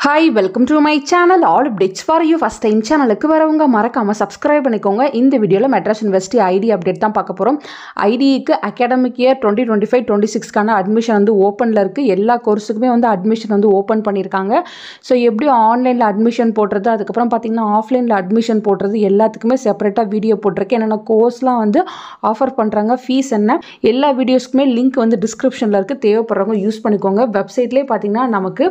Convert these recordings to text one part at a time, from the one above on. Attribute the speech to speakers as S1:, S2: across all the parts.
S1: Hi, welcome to my channel. All updates for you. First time சேனலுக்கு வரவங்க மறக்காம subscribe பண்ணிக்கோங்க. இந்த வீடியோல மெட்ராஸ் யுனிவர்சிட்டி ஐடி அப்டேட் தான் பார்க்க போறோம். ஐடிக்கு அகாடமிக் இயர் 2025-26 கான அட்மிஷன் வந்து ஓபன்ல இருக்கு. எல்லா கோர்ஸுக்குமே வந்து அட்மிஷன் வந்து ஓபன் பண்ணிருக்காங்க. சோ எப்படி ஆன்லைன்ல அட்மிஷன் போடுறது, அதுக்கு அப்புறம் பாத்தீங்கன்னா ஆஃப்லைன்ல அட்மிஷன் போடுறது எல்லாத்துக்குமே செப்பரேட்டா வீடியோ போட்டுருக்கேன். என்னென்ன கோர்ஸ்லாம் வந்து ஆஃபர் பண்றாங்க, ஃபீஸ் என்ன, எல்லா வீடியோஸ்க்குமே லிங்க் வந்து டிஸ்கிரிப்ஷன்ல இருக்கு. தேவைப்படுறவங்க யூஸ் பண்ணிக்கோங்க. வெப்சைட்லயே பாத்தீங்கன்னா நமக்கு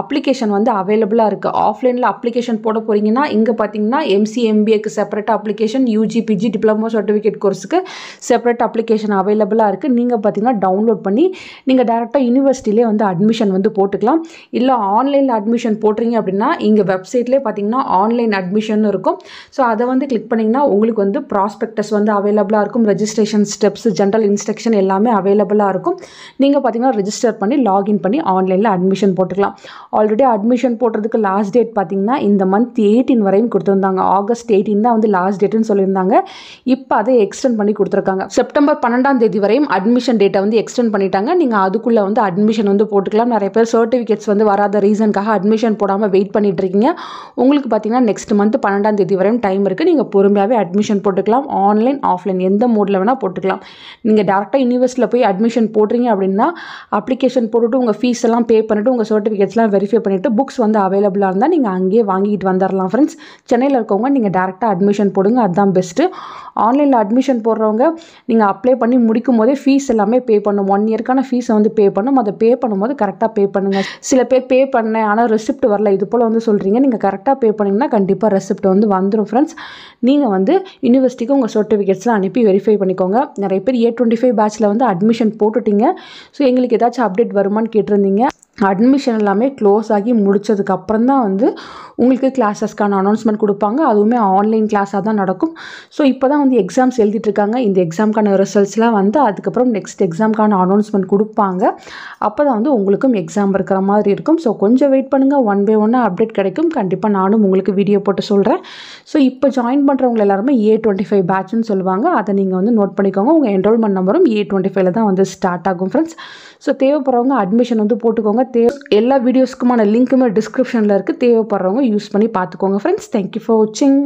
S1: அப்ளிகேஷன் வந்து அவைலபிளா இருக்கு. ஆஃப்லைன்ல அப்ளிகேஷன் போட போறீங்கன்னா இங்க பாத்தீங்கன்னா எம்சிஏ எம்பிஏக்கு separate application, UG PG diploma certificate கோர்ஸ்க்கு செப்பரேட் அப்ளிகேஷன் அவைலபிளா இருக்கு. நீங்க பாத்தீங்கன்னா டவுன்லோட் பண்ணி நீங்க டைரக்டா யுனிவர்சிட்டிலே வந்து அட்மிஷன் வந்து போட்டுக்கலாம். இல்ல ஆன்லைன்ல அட்மிஷன் போடுறீங்க அப்படின்னா இங்க வெப்சைட்லயே பாத்தீங்கன்னா ஆன்லைன் அட்மிஷன் இருக்கும். ஸோ அதை வந்து கிளிக் பண்ணீங்கன்னா உங்களுக்கு வந்து ப்ராஸ்பெக்டஸ் வந்து அவைலபிளா இருக்கும். ரெஜிஸ்ட்ரேஷன் ஸ்டெப்ஸ், ஜென்ரல் இன்ஸ்ட்ரக்ஷன் எல்லாமே அவைலபிளா இருக்கும். நீங்க பாத்தீங்கன்னா ரெஜிஸ்டர் பண்ணி லாகின் பண்ணி ஆன்லைன்ல அட்மிஷன் போட்டுக்கலாம். ஆல்ரெடி அட்மிஷன் போடுறதுக்கு லாஸ்ட் டேட் பார்த்தீங்கன்னா இந்த மந்த் 18 வரையும் கொடுத்துருந்தாங்க. ஆகஸ்ட் 18 தான் வந்து லாஸ்ட் டேட்னு சொல்லியிருந்தாங்க. இப்போ அதை எக்ஸ்டெண்ட் பண்ணி கொடுத்துருக்காங்க. செப்டம்பர் 12ஆம் தேதி வரையும் அட்மிஷன் டேட்டை வந்து எக்ஸ்டெண்ட் பண்ணிட்டாங்க. நீங்கள் அதுக்குள்ளே வந்து அட்மிஷன் வந்து போட்டுக்கலாம். நிறைய பேர் சர்டிஃபிகேட்ஸ் வந்து வராத ரீசனுக்காக அட்மிஷன் போடாமல் வெயிட் பண்ணிட்டு இருக்கீங்க. உங்களுக்கு பார்த்தீங்கன்னா நெக்ஸ்ட் மந்த் 12ஆம் தேதி வரையும் டைம் இருக்குது. நீங்கள் பொறுமையாகவே அட்மிஷன் போட்டுக்கலாம். ஆன்லைன் ஆஃப்லைன் எந்த மோடில் வேணால் போட்டுக்கலாம். நீங்கள் டேரெக்டாக யூனிவர்சிட்டியில் போய் அட்மிஷன் போடுறீங்க அப்படின்னா அப்ளிகேஷன் போட்டுட்டு உங்கள் ஃபீஸ் எல்லாம் பே பண்ணிவிட்டு உங்கள் சர்டிஃபிகேட்ஸ்லாம் வெரிஃபை பண்ணிவிட்டு புக்ஸ் வந்து அவைலபிளாக இருந்தால் நீங்கள் அங்கேயே வாங்கிட்டு வந்துடலாம். ஃப்ரெண்ட்ஸ், சென்னையில் இருக்கவங்க நீங்கள் டேரெக்டாக அட்மிஷன் போடுங்க, அதுதான் பெஸ்ட்டு. ஆன்லைனில் அட்மிஷன் போடுறவங்க நீங்கள் அப்ளை பண்ணி முடிக்கும் போதே ஃபீஸ் எல்லாமே பே பண்ணும். 1 இயர்க்கான ஃபீஸை வந்து பே பண்ணும். அதை பே பண்ணும்போது கரெக்டாக பே பண்ணுங்கள். சில பேர் பே பண்ணேன் ஆனால் ரெசிப்ட் வரல இது போல் வந்து சொல்கிறீங்க. நீங்கள் கரெக்டாக பே பண்ணிங்கன்னா கண்டிப்பாக ரெசிப்ட் வந்து வந்துடும். ஃப்ரெண்ட்ஸ், நீங்கள் வந்து யூனிவர்சிட்டிக்கு உங்கள் சர்டிஃபிகேட்ஸ்லாம் அனுப்பி வெரிஃபை பண்ணிக்கோங்க. நிறைய பேர் A25 பேட்சில் வந்து அட்மிஷன் போட்டுட்டீங்க. ஸோ எங்களுக்கு ஏதாச்சும் அப்டேட் வருமானு கேட்டிருந்தீங்க. அட்மிஷன் எல்லாமே க்ளோஸ் ஆகி முடிச்சதுக்கு அப்புறம் தான் வந்து உங்களுக்கு கிளாஸஸ்க்கான அனௌன்ஸ்மெண்ட் கொடுப்பாங்க. அதுவுமே ஆன்லைன் கிளாஸாக தான் நடக்கும். ஸோ இப்போ தான் வந்து எக்ஸாம்ஸ் எழுதிட்டு இருக்காங்க. இந்த எக்ஸாமுக்கான ரிசல்ட்ஸ்லாம் வந்து அதுக்கப்புறம் நெக்ஸ்ட் எக்ஸாமுக்கான அனௌன்ஸ்மெண்ட் கொடுப்பாங்க. அப்போ தான் வந்து உங்களுக்கும் எக்ஸாம் இருக்கிற மாதிரி இருக்கும். ஸோ கொஞ்சம் வெயிட் பண்ணுங்கள். 1 by 1 அப்டேட் கிடைக்கும். கண்டிப்பாக நானும் உங்களுக்கு வீடியோ போட்டு சொல்கிறேன். ஸோ இப்போ ஜாயின் பண்ணுறவங்க எல்லாருமே A25 பேட்ச்னு சொல்லுவாங்க. அதை நீங்கள் வந்து நோட் பண்ணிக்கோங்க. உங்கள் என்ரோல்மெண்ட் நம்பரும் A25 தான் வந்து ஸ்டார்ட் ஆகும். ஃப்ரெண்ட்ஸ், ஸோ தேவைப்படுறவங்க அட்மிஷன் வந்து போட்டுக்கோங்க. எல்லா வீடியோஸ்க்குமான லிங்க்குமே டிஸ்கிரிப்ஷனில் இருக்குது. தேவைப்படுறவங்க யூஸ் பண்ணி பார்த்துக்கோங்க. ஃப்ரெண்ட்ஸ், தேங்க்யூ ஃபார் வாட்சிங்.